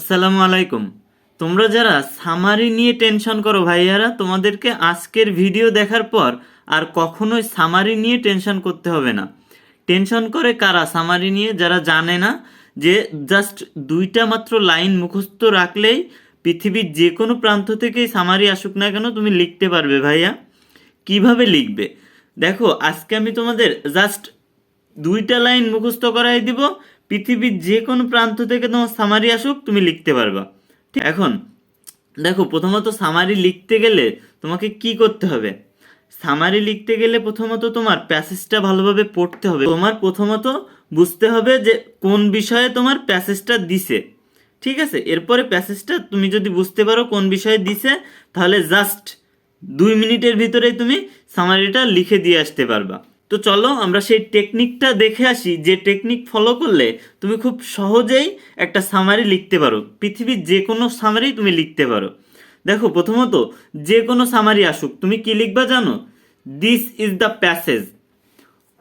আসসালামু আলাইকুম। তোমরা যারা সামারি নিয়ে টেনশন করো ভাইয়ারা, তোমাদেরকে আজকের ভিডিও দেখার পর আর কখনোই সামারি নিয়ে টেনশন করতে হবে না। টেনশন করে কারা সামারি নিয়ে? যারা জানে না যে জাস্ট দুইটা মাত্র লাইন মুখস্থ রাখলেই পৃথিবীর যে কোনো প্রান্ত থেকেই সামারি আসুক না কেন তুমি লিখতে পারবে ভাইয়া। কিভাবে লিখবে দেখো, আজকে আমি তোমাদের জাস্ট দুইটা লাইন মুখস্থ করাই দিব, পৃথিবীর যে কোনো প্রান্ত থেকে তোমার সামারি আসুক তুমি লিখতে পারবা। ঠিক, এখন দেখো, প্রথমত সামারি লিখতে গেলে তোমাকে কি করতে হবে? সামারি লিখতে গেলে প্রথমত তোমার প্যাসেজটা ভালোভাবে পড়তে হবে। তোমার প্রথমত বুঝতে হবে যে কোন বিষয়ে তোমার প্যাসেজটা দিছে। ঠিক আছে, এরপরে প্যাসেজটা তুমি যদি বুঝতে পারো কোন বিষয়ে দিছে, তাহলে জাস্ট 2 মিনিটের ভিতরেই তুমি সামারিটা লিখে দিয়ে আসতে পারবা। তো চলো আমরা সেই টেকনিকটা দেখে আসি, যে টেকনিক ফলো করলে তুমি খুব সহজেই একটা সামারি লিখতে পারো, পৃথিবীর যে কোনো সামারি তুমি লিখতে পারো। দেখো, প্রথমত যে কোনো সামারি আসুক তুমি কি লিখবা জানো? This is the passage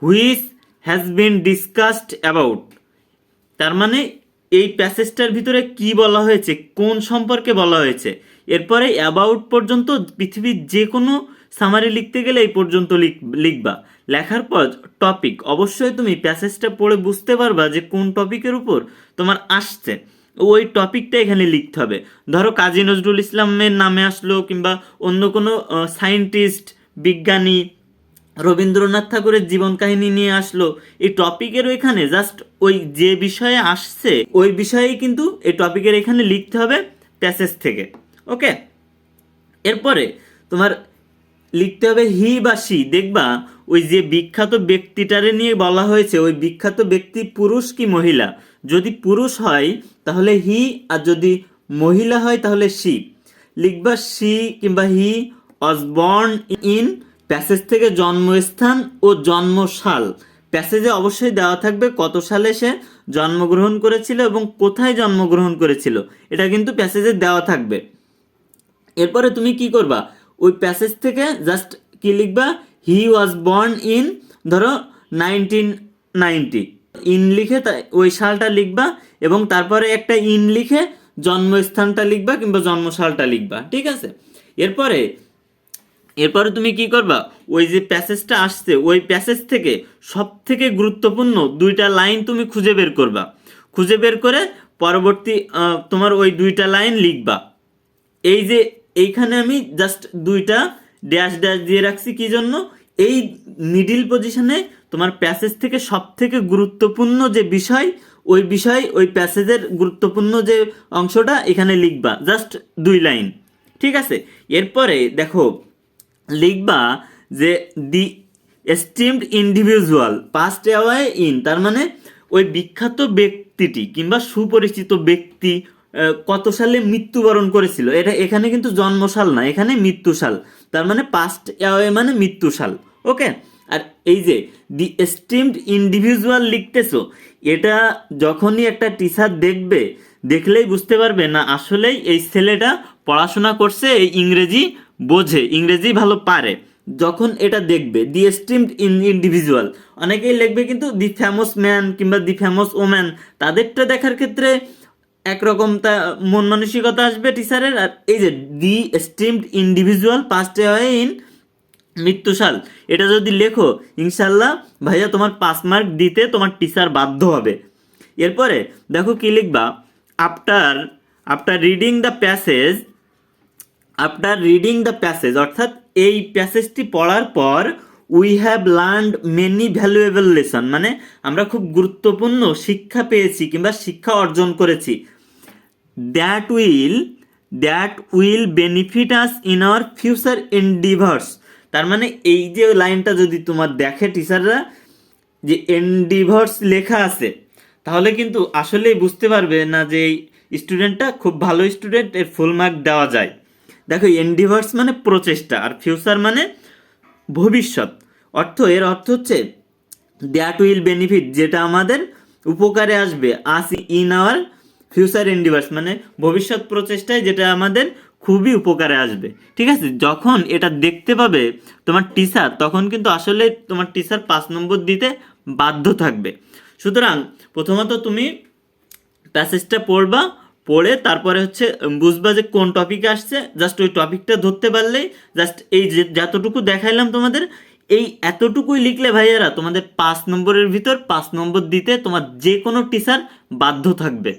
which has been discussed about. তার মানে এই প্যাসেজটার ভিতরে কি বলা হয়েছে, কোন সম্পর্কে বলা হয়েছে। এরপরে অ্যাবাউট পর্যন্ত পৃথিবীর যে কোনো সামারি লিখতে গেলে এই পর্যন্ত লিখবা। লেখার পর টপিক, অবশ্যই তুমি প্যাসেজটা পড়ে বুঝতে পারবা যে কোন টপিকের উপর তোমার আসছে, ওই টপিকটা এখানে লিখতে হবে। ধরো কাজী নজরুল ইসলামের নামে আসলো, কিংবা অন্য কোনো সায়েন্টিস্ট, বিজ্ঞানী, রবীন্দ্রনাথ ঠাকুরের জীবন কাহিনী নিয়ে আসলো, এই টপিকের ওইখানে জাস্ট ওই যে বিষয়ে আসছে ওই বিষয়েই কিন্তু এই টপিকের এখানে লিখতে হবে প্যাসেজ থেকে। ওকে, এরপরে তোমার লিখতে হবে হি বা সি। দেখবা ওই যে বিখ্যাত ব্যক্তিটারে নিয়ে বলা হয়েছে, ওই বিখ্যাত ব্যক্তি পুরুষ কি মহিলা। যদি পুরুষ হয় তাহলে হি, আর যদি মহিলা হয় তাহলে সি। লিখবা সি কিংবা হি ওয়াজ বর্ন ইন, প্যাসেজ থেকে জন্মস্থান ও জন্মসাল। প্যাসেজে অবশ্যই দেওয়া থাকবে কত সালে সে জন্মগ্রহণ করেছিল এবং কোথায় জন্মগ্রহণ করেছিল, এটা কিন্তু প্যাসেজে দেওয়া থাকবে। এরপরে তুমি কি করবা? ওই প্যাসেজ থেকে জাস্ট কি লিখবা? হি ওয়াজ বর্ন ইন, ধরো 1990, ইন লিখে ওই সালটা লিখবা, এবং তারপরে একটা ইন লিখে জন্মস্থানটা লিখবা কিংবা জন্মসালটা লিখবা। ঠিক আছে, এরপরে এরপরে তুমি কি করবা? ওই যে প্যাসেজটা আসছে ওই প্যাসেজ থেকে সব থেকে গুরুত্বপূর্ণ দুইটা লাইন তুমি খুঁজে বের করবা। খুঁজে বের করে পরবর্তী তোমার ওই দুইটা লাইন লিখবা। এই যে এইখানে আমি জাস্ট দুইটা ড্যাশ ড্যাশ দিয়ে রাখছি কি জন্য? এই মিডিল পজিশনে তোমার প্যাসেজ থেকে সব থেকে গুরুত্বপূর্ণ যে বিষয়, ওই বিষয় ওই প্যাসেজের গুরুত্বপূর্ণ যে অংশটা এখানে লিখবা, জাস্ট 2 লাইন। ঠিক আছে, এরপরে দেখো লিখবা যে the estimated individual passed away in, তার মানে ওই বিখ্যাত ব্যক্তিটি কিংবা সুপরিচিত ব্যক্তি কত সালে মৃত্যুবরণ করেছিল। এটা এখানে কিন্তু জন্মসাল না, এখানে মৃত্যুসাল। তার মানে পাস্ট অ্যাওয়ে মানে মৃত্যুসাল। ওকে, আর এই যে দি এস্টিমড ইন্ডিভিজুয়াল লিখতেছো, এটা যখনই একটা টিচার দেখবে, দেখলেই বুঝতে পারবে না আসলেই এই ছেলেটা পড়াশোনা করছে, এই ইংরেজি বোঝে, ইংরেজি ভালো পারে। যখন এটা দেখবে দি এস্টিমড ইন্ডিভিজুয়াল, অনেকেই লিখবে কিন্তু দি ফেমাস ম্যান কিংবা দি ফেমাস ওম্যান, তাদেরটা দেখার ক্ষেত্রে একরকম তা মন মানসিকতা আসবে টিচারের। আর এই যে the estimated individual passed away in মৃত্যুসাল, এটা যদি লেখো ইনশাল্লাহ ভাইয়া তোমার 5 মার্ক দিতে তোমার টিচার বাধ্য হবে। এরপরে দেখো কি লিখবা? After after reading the passage, after reading the passage অর্থাৎ এই প্যাসেজটি পড়ার পর we have learned many valuable lesson, মানে আমরা খুব গুরুত্বপূর্ণ শিক্ষা পেয়েছি কিংবা শিক্ষা অর্জন করেছি। That will that will benefit us in our future endeavours. তার মানে এই যে লাইনটা যদি তোমার দেখে টিচাররা যে এন্ডিভার্স লেখা আছে, তাহলে কিন্তু আসলেই বুঝতে পারবে না যে এই স্টুডেন্টটা খুব ভালো স্টুডেন্ট, এর ফুল মার্ক দেওয়া যায়। দেখো, এন্ডিভার্স মানে প্রচেষ্টা, আর ফিউচার মানে ভবিষ্যৎ। এর অর্থ হচ্ছে দ্যাট উইল বেনিফিট, যেটা আমাদের উপকারে আসবে, আস ইন আওয়ার ফিউচার এন্ডিভার্স, মানে ভবিষ্যৎ প্রচেষ্টায় যেটা আমাদের খুবই উপকারে আসবে। ঠিক আছে, যখন এটা দেখতে পাবে তোমার টিচার, তখন কিন্তু আসলে তোমার টিচার 5 নম্বর দিতে বাধ্য থাকবে। সুতরাং প্রথমত তুমি প্যাসেজটা পড়বা, পড়ে তারপরে হচ্ছে বুঝবা যে কোন টপিকে আসছে, জাস্ট ওই টপিকটা ধরতে পারলেই জাস্ট এই যে যতটুকু দেখাইলাম তোমাদের এই এতটুকুই লিখলে ভাইয়ারা তোমাদের 5 নম্বরের ভিতর 5 নম্বর দিতে তোমার যে কোনো টিচার বাধ্য থাকবে।